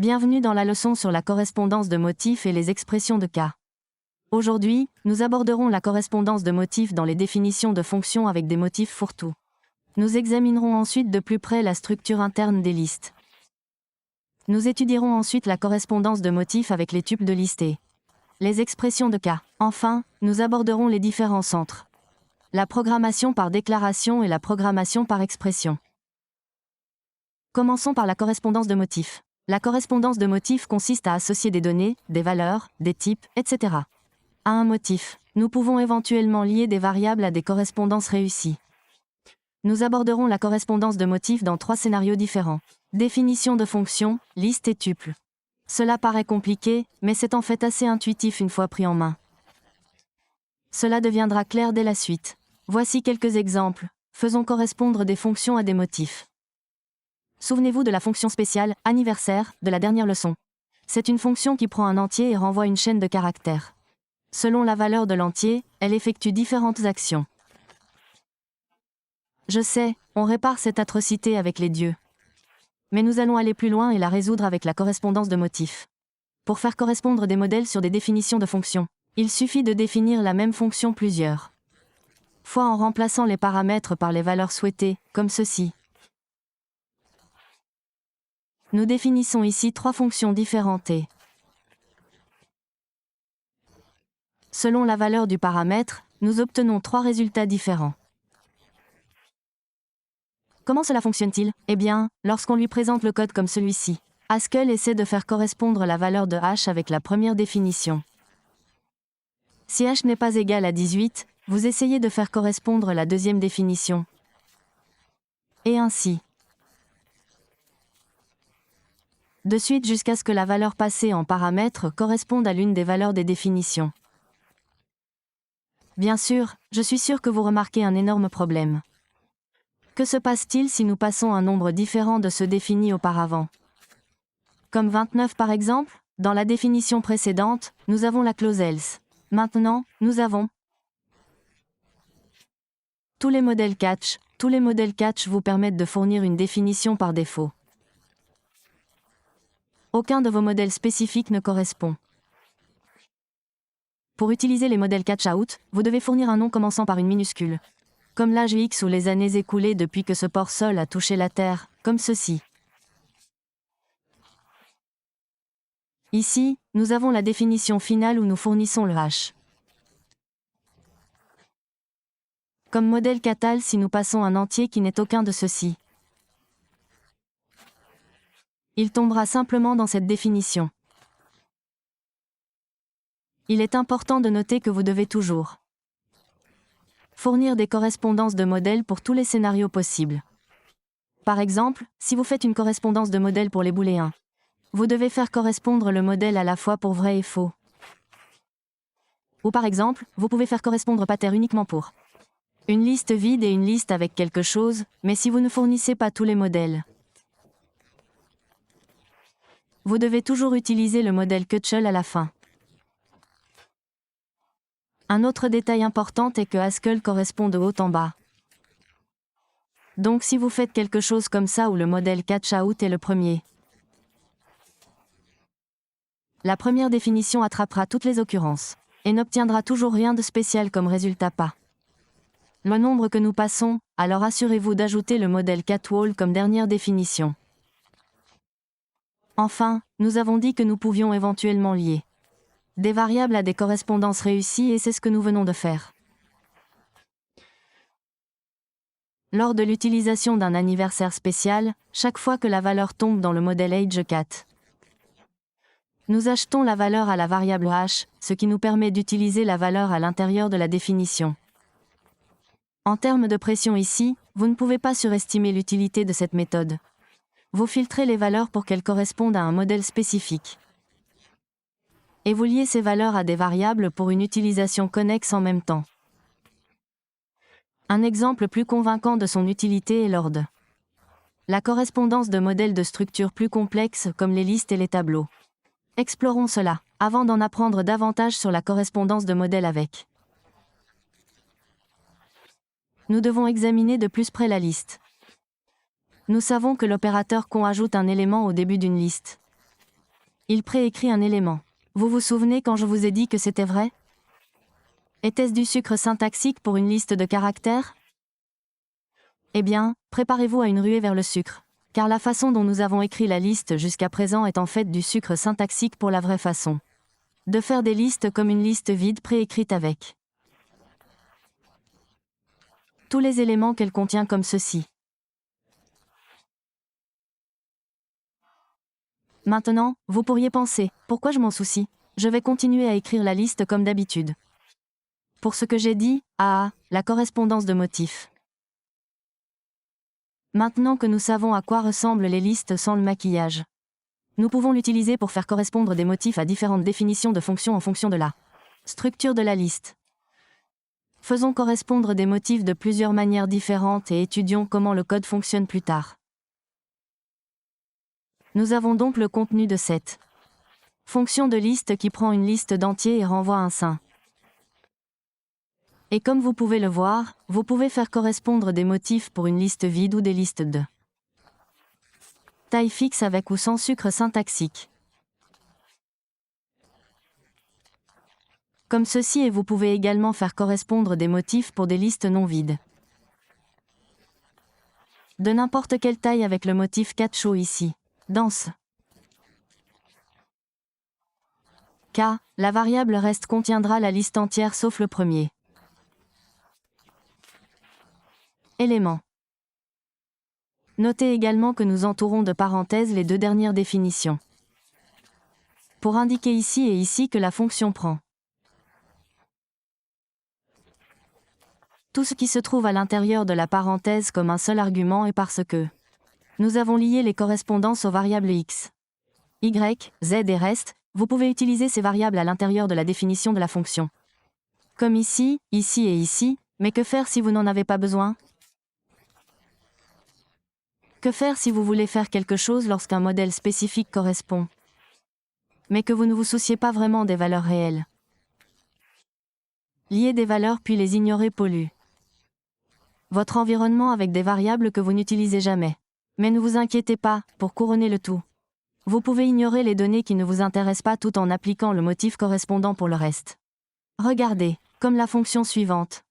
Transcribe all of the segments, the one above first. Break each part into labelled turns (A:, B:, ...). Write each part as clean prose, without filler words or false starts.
A: Bienvenue dans la leçon sur la correspondance de motifs et les expressions de cas. Aujourd'hui, nous aborderons la correspondance de motifs dans les définitions de fonctions avec des motifs fourre-tout. Nous examinerons ensuite de plus près la structure interne des listes. Nous étudierons ensuite la correspondance de motifs avec les tuples de liste et les expressions de cas. Enfin, nous aborderons les différences entre la programmation par déclaration et la programmation par expression. Commençons par la correspondance de motifs. La correspondance de motifs consiste à associer des données, des valeurs, des types, etc. à un motif. Nous pouvons éventuellement lier des variables à des correspondances réussies. Nous aborderons la correspondance de motifs dans 3 scénarios différents. Définition de fonctions, liste et tuple. Cela paraît compliqué, mais c'est en fait assez intuitif une fois pris en main. Cela deviendra clair dès la suite. Voici quelques exemples. Faisons correspondre des fonctions à des motifs. Souvenez-vous de la fonction spéciale « anniversaire » de la dernière leçon. C'est une fonction qui prend un entier et renvoie une chaîne de caractères. Selon la valeur de l'entier, elle effectue différentes actions. Je sais, on répare cette atrocité avec les dieux. Mais nous allons aller plus loin et la résoudre avec la correspondance de motifs. Pour faire correspondre des modèles sur des définitions de fonctions, il suffit de définir la même fonction plusieurs fois en remplaçant les paramètres par les valeurs souhaitées, comme ceci. Nous définissons ici 3 fonctions différentes et, selon la valeur du paramètre, nous obtenons 3 résultats différents. Comment cela fonctionne-t-il? Eh bien, lorsqu'on lui présente le code comme celui-ci, Haskell essaie de faire correspondre la valeur de h avec la première définition. Si h n'est pas égal à 18, vous essayez de faire correspondre la deuxième définition. Et ainsi. De suite jusqu'à ce que la valeur passée en paramètre corresponde à l'une des valeurs des définitions. Bien sûr, je suis sûr que vous remarquez un énorme problème. Que se passe-t-il si nous passons un nombre différent de ceux définis auparavant? Comme 29 par exemple, dans la définition précédente, nous avons la clause else. Maintenant, nous avons tous les modèles catch. Tous les modèles catch vous permettent de fournir une définition par défaut. Aucun de vos modèles spécifiques ne correspond. Pour utiliser les modèles catch-out, vous devez fournir un nom commençant par une minuscule. Comme l'âge X ou les années écoulées depuis que ce port-sol a touché la Terre, comme ceci. Ici, nous avons la définition finale où nous fournissons le h. Comme modèle catal si nous passons un entier qui n'est aucun de ceux-ci. Il tombera simplement dans cette définition. Il est important de noter que vous devez toujours fournir des correspondances de modèles pour tous les scénarios possibles. Par exemple, si vous faites une correspondance de modèle pour les booléens, vous devez faire correspondre le modèle à la fois pour vrai et faux. Ou par exemple, vous pouvez faire correspondre pater uniquement pour une liste vide et une liste avec quelque chose, mais si vous ne fournissez pas tous les modèles, vous devez toujours utiliser le modèle Cutchel à la fin. Un autre détail important est que Haskell correspond de haut en bas. Donc si vous faites quelque chose comme ça où le modèle catch-out est le premier, la première définition attrapera toutes les occurrences et n'obtiendra toujours rien de spécial comme résultat pas le nombre que nous passons, alors assurez-vous d'ajouter le modèle catwall comme dernière définition. Enfin, nous avons dit que nous pouvions éventuellement lier des variables à des correspondances réussies et c'est ce que nous venons de faire. Lors de l'utilisation d'un anniversaire spécial, chaque fois que la valeur tombe dans le modèle AgeCat, nous achetons la valeur à la variable h, ce qui nous permet d'utiliser la valeur à l'intérieur de la définition. En termes de pression ici, vous ne pouvez pas surestimer l'utilité de cette méthode. Vous filtrez les valeurs pour qu'elles correspondent à un modèle spécifique. Et vous liez ces valeurs à des variables pour une utilisation connexe en même temps. Un exemple plus convaincant de son utilité est lors de la correspondance de modèles de structures plus complexes comme les listes et les tableaux. Explorons cela, avant d'en apprendre davantage sur la correspondance de modèles avec. Nous devons examiner de plus près la liste. Nous savons que l'opérateur con ajoute un élément au début d'une liste. Il préécrit un élément. Vous vous souvenez quand je vous ai dit que c'était vrai? Était-ce du sucre syntaxique pour une liste de caractères? Eh bien, préparez-vous à une ruée vers le sucre. Car la façon dont nous avons écrit la liste jusqu'à présent est en fait du sucre syntaxique pour la vraie façon. De faire des listes comme une liste vide préécrite avec tous les éléments qu'elle contient comme ceci. Maintenant, vous pourriez penser, pourquoi je m'en soucie? Je vais continuer à écrire la liste comme d'habitude. Pour ce que j'ai dit, la correspondance de motifs. Maintenant que nous savons à quoi ressemblent les listes sans le maquillage, nous pouvons l'utiliser pour faire correspondre des motifs à différentes définitions de fonctions en fonction de la structure de la liste. Faisons correspondre des motifs de plusieurs manières différentes et étudions comment le code fonctionne plus tard. Nous avons donc le contenu de cette fonction de liste qui prend une liste d'entiers et renvoie un sein. Et comme vous pouvez le voir, vous pouvez faire correspondre des motifs pour une liste vide ou des listes de taille fixe avec ou sans sucre syntaxique. Comme ceci, et vous pouvez également faire correspondre des motifs pour des listes non vides. De n'importe quelle taille avec le motif cacho ici. Danse. K, la variable reste contiendra la liste entière sauf le premier élément. Notez également que nous entourons de parenthèses les deux dernières définitions. Pour indiquer ici et ici que la fonction prend tout ce qui se trouve à l'intérieur de la parenthèse comme un seul argument et parce que nous avons lié les correspondances aux variables x, y, z et reste, vous pouvez utiliser ces variables à l'intérieur de la définition de la fonction. Comme ici, ici et ici, mais que faire si vous n'en avez pas besoin? Que faire si vous voulez faire quelque chose lorsqu'un modèle spécifique correspond, mais que vous ne vous souciez pas vraiment des valeurs réelles? Lier des valeurs puis les ignorer pollue votre environnement avec des variables que vous n'utilisez jamais. Mais ne vous inquiétez pas, pour couronner le tout, vous pouvez ignorer les données qui ne vous intéressent pas tout en appliquant le motif correspondant pour le reste. Regardez, comme la fonction suivante.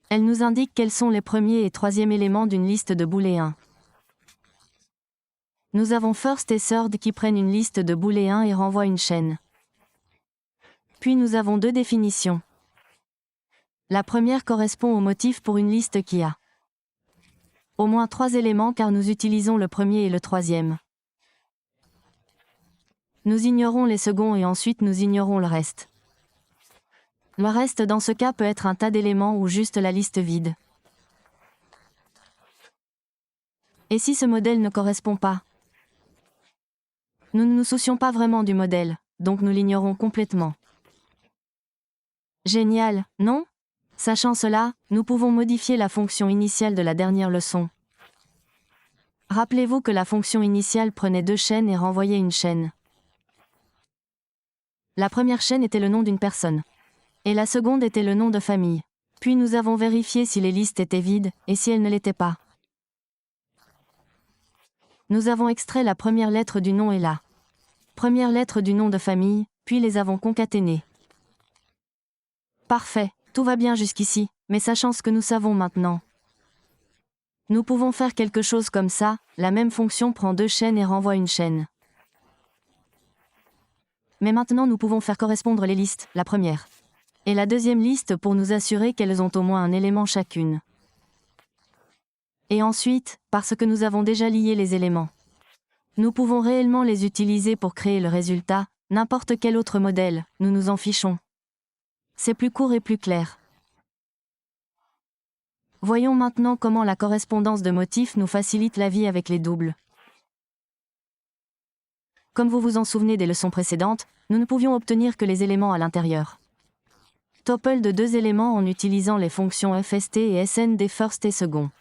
A: Elle nous indique quels sont les premiers et troisième éléments d'une liste de booléens. Nous avons first et third qui prennent une liste de booléens et renvoient une chaîne. Puis nous avons deux définitions. La première correspond au motif pour une liste qui a au moins trois éléments car nous utilisons le premier et le troisième. Nous ignorons les seconds et ensuite nous ignorons le reste. Le reste dans ce cas peut être un tas d'éléments ou juste la liste vide. Et si ce modèle ne correspond pas? Nous ne nous soucions pas vraiment du modèle, donc nous l'ignorons complètement. Génial, non? Sachant cela, nous pouvons modifier la fonction initiale de la dernière leçon. Rappelez-vous que la fonction initiale prenait deux chaînes et renvoyait une chaîne. La première chaîne était le nom d'une personne. Et la seconde était le nom de famille. Puis nous avons vérifié si les listes étaient vides, et si elles ne l'étaient pas. Nous avons extrait la première lettre du nom et la première lettre du nom de famille, puis les avons concaténées. Parfait, tout va bien jusqu'ici, mais sachant ce que nous savons maintenant. Nous pouvons faire quelque chose comme ça, la même fonction prend deux chaînes et renvoie une chaîne. Mais maintenant nous pouvons faire correspondre les listes, la première et la deuxième liste pour nous assurer qu'elles ont au moins un élément chacune. Et ensuite, parce que nous avons déjà lié les éléments, nous pouvons réellement les utiliser pour créer le résultat, n'importe quel autre modèle, nous nous en fichons. C'est plus court et plus clair. Voyons maintenant comment la correspondance de motifs nous facilite la vie avec les doubles. Comme vous vous en souvenez des leçons précédentes, nous ne pouvions obtenir que les éléments à l'intérieur. Tuple de deux éléments en utilisant les fonctions fst et sn des first et second.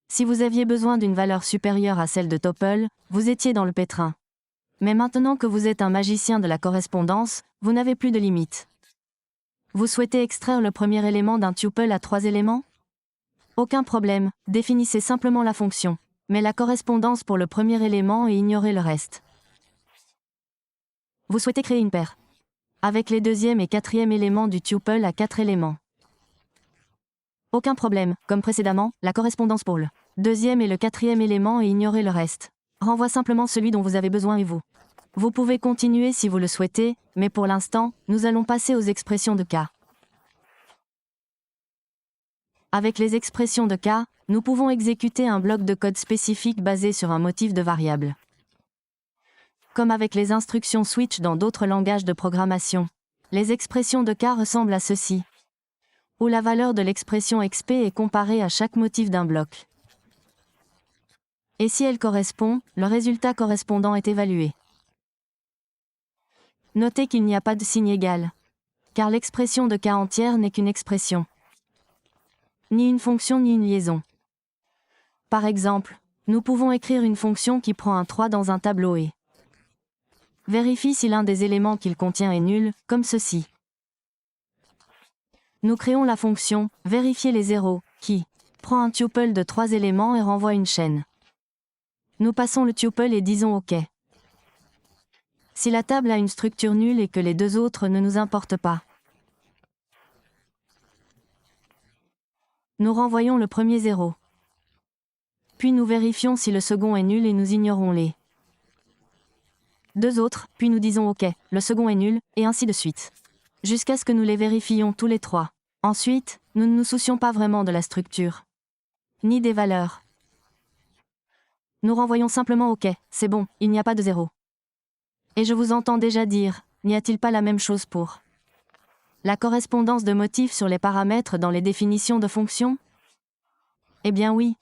A: Si vous aviez besoin d'une valeur supérieure à celle de tuple, vous étiez dans le pétrin. Mais maintenant que vous êtes un magicien de la correspondance, vous n'avez plus de limite. Vous souhaitez extraire le premier élément d'un tuple à trois éléments? Aucun problème, définissez simplement la fonction. mais la correspondance pour le premier élément et ignorer le reste. Vous souhaitez créer une paire avec les deuxième et quatrième éléments du tuple à 4 éléments. Aucun problème, comme précédemment, la correspondance pour le deuxième et le quatrième élément et ignorer le reste. Renvoie simplement celui dont vous avez besoin et vous. Vous pouvez continuer si vous le souhaitez, mais pour l'instant, nous allons passer aux expressions de cas. Avec les expressions de cas, nous pouvons exécuter un bloc de code spécifique basé sur un motif de variable. Comme avec les instructions switch dans d'autres langages de programmation, les expressions de cas ressemblent à ceci, où la valeur de l'expression XP est comparée à chaque motif d'un bloc. Et si elle correspond, le résultat correspondant est évalué. Notez qu'il n'y a pas de signe égal, car l'expression de cas entière n'est qu'une expression. Ni une fonction ni une liaison. Par exemple, nous pouvons écrire une fonction qui prend un 3 dans un tableau et vérifie si l'un des éléments qu'il contient est nul, comme ceci. Nous créons la fonction « vérifier les zéros » qui prend un tuple de 3 éléments et renvoie une chaîne. Nous passons le tuple et disons OK. Si la table a une structure nulle et que les deux autres ne nous importent pas, nous renvoyons le premier 0. Puis nous vérifions si le second est nul et nous ignorons les deux autres, puis nous disons OK, le second est nul, et ainsi de suite. Jusqu'à ce que nous les vérifions tous les trois. Ensuite, nous ne nous soucions pas vraiment de la structure, ni des valeurs. Nous renvoyons simplement OK, c'est bon, il n'y a pas de 0. Et je vous entends déjà dire, n'y a-t-il pas la même chose pour la correspondance de motifs sur les paramètres dans les définitions de fonctions? Eh bien oui.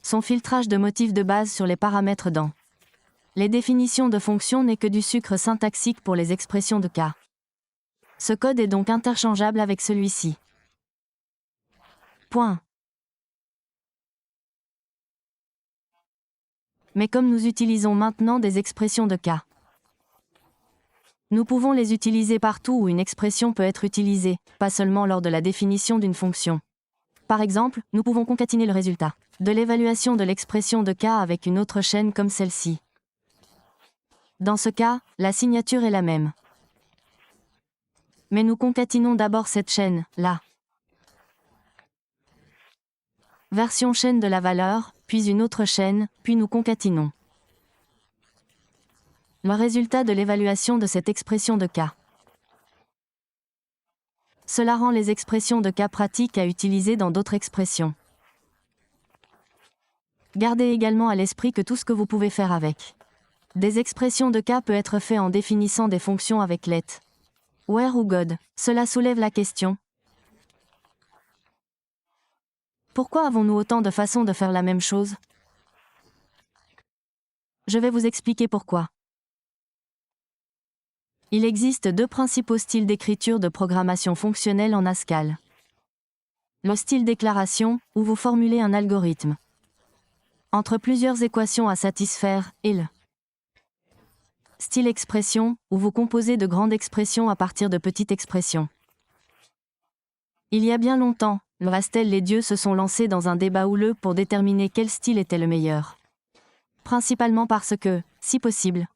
A: Son filtrage de motifs de base sur les paramètres dans les définitions de fonctions n'est que du sucre syntaxique pour les expressions de cas. Ce code est donc interchangeable avec celui-ci. Point. Mais comme nous utilisons maintenant des expressions de cas, nous pouvons les utiliser partout où une expression peut être utilisée, pas seulement lors de la définition d'une fonction. Par exemple, nous pouvons concatiner le résultat de l'évaluation de l'expression de cas avec une autre chaîne comme celle-ci. Dans ce cas, la signature est la même. Mais nous concaténons d'abord cette chaîne, là. Version chaîne de la valeur, puis une autre chaîne, puis nous concaténons le résultat de l'évaluation de cette expression de cas. Cela rend les expressions de cas pratiques à utiliser dans d'autres expressions. Gardez également à l'esprit que tout ce que vous pouvez faire avec des expressions de cas peut être fait en définissant des fonctions avec let, where ou god. Cela soulève la question: pourquoi avons-nous autant de façons de faire la même chose? Je vais vous expliquer pourquoi. Il existe deux principaux styles d'écriture de programmation fonctionnelle en Haskell. Le style déclaration, où vous formulez un algorithme entre plusieurs équations à satisfaire, et le style expression, où vous composez de grandes expressions à partir de petites expressions. Il y a bien longtemps, le Haskell et les dieux se sont lancés dans un débat houleux pour déterminer quel style était le meilleur. Principalement parce que, si possible,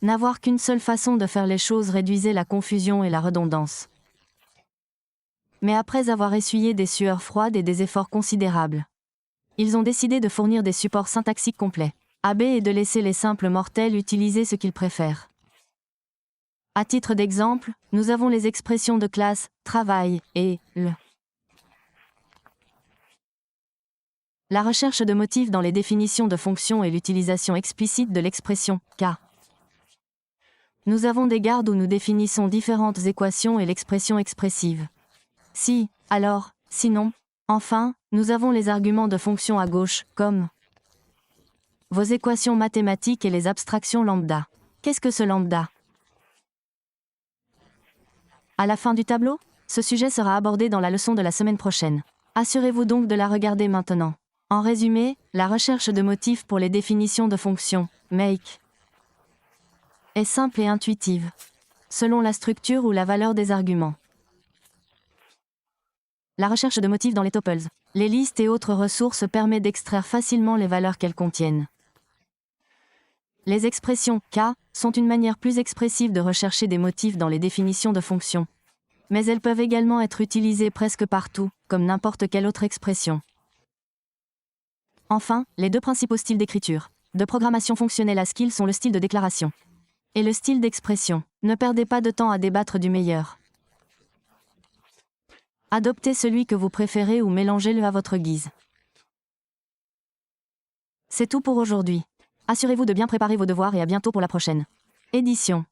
A: n'avoir qu'une seule façon de faire les choses réduisait la confusion et la redondance. Mais après avoir essuyé des sueurs froides et des efforts considérables, ils ont décidé de fournir des supports syntaxiques complets, AB, et de laisser les simples mortels utiliser ce qu'ils préfèrent. À titre d'exemple, nous avons les expressions de classe, travail, et le. La recherche de motifs dans les définitions de fonctions et l'utilisation explicite de l'expression « K ». Nous avons des gardes où nous définissons différentes équations et l'expression expressive. Si, alors, sinon. Enfin, nous avons les arguments de fonctions à gauche, comme vos équations mathématiques et les abstractions lambda. Qu'est-ce que ce lambda? À la fin du tableau, ce sujet sera abordé dans la leçon de la semaine prochaine. Assurez-vous donc de la regarder maintenant. En résumé, la recherche de motifs pour les définitions de fonctions, make, est simple et intuitive, selon la structure ou la valeur des arguments. La recherche de motifs dans les tuples. Les listes et autres ressources permettent d'extraire facilement les valeurs qu'elles contiennent. Les expressions « k » sont une manière plus expressive de rechercher des motifs dans les définitions de fonctions. Mais elles peuvent également être utilisées presque partout, comme n'importe quelle autre expression. Enfin, les deux principaux styles d'écriture de programmation fonctionnelle Haskell sont le style de déclaration et le style d'expression. Ne perdez pas de temps à débattre du meilleur. Adoptez celui que vous préférez ou mélangez-le à votre guise. C'est tout pour aujourd'hui. Assurez-vous de bien préparer vos devoirs et à bientôt pour la prochaine édition.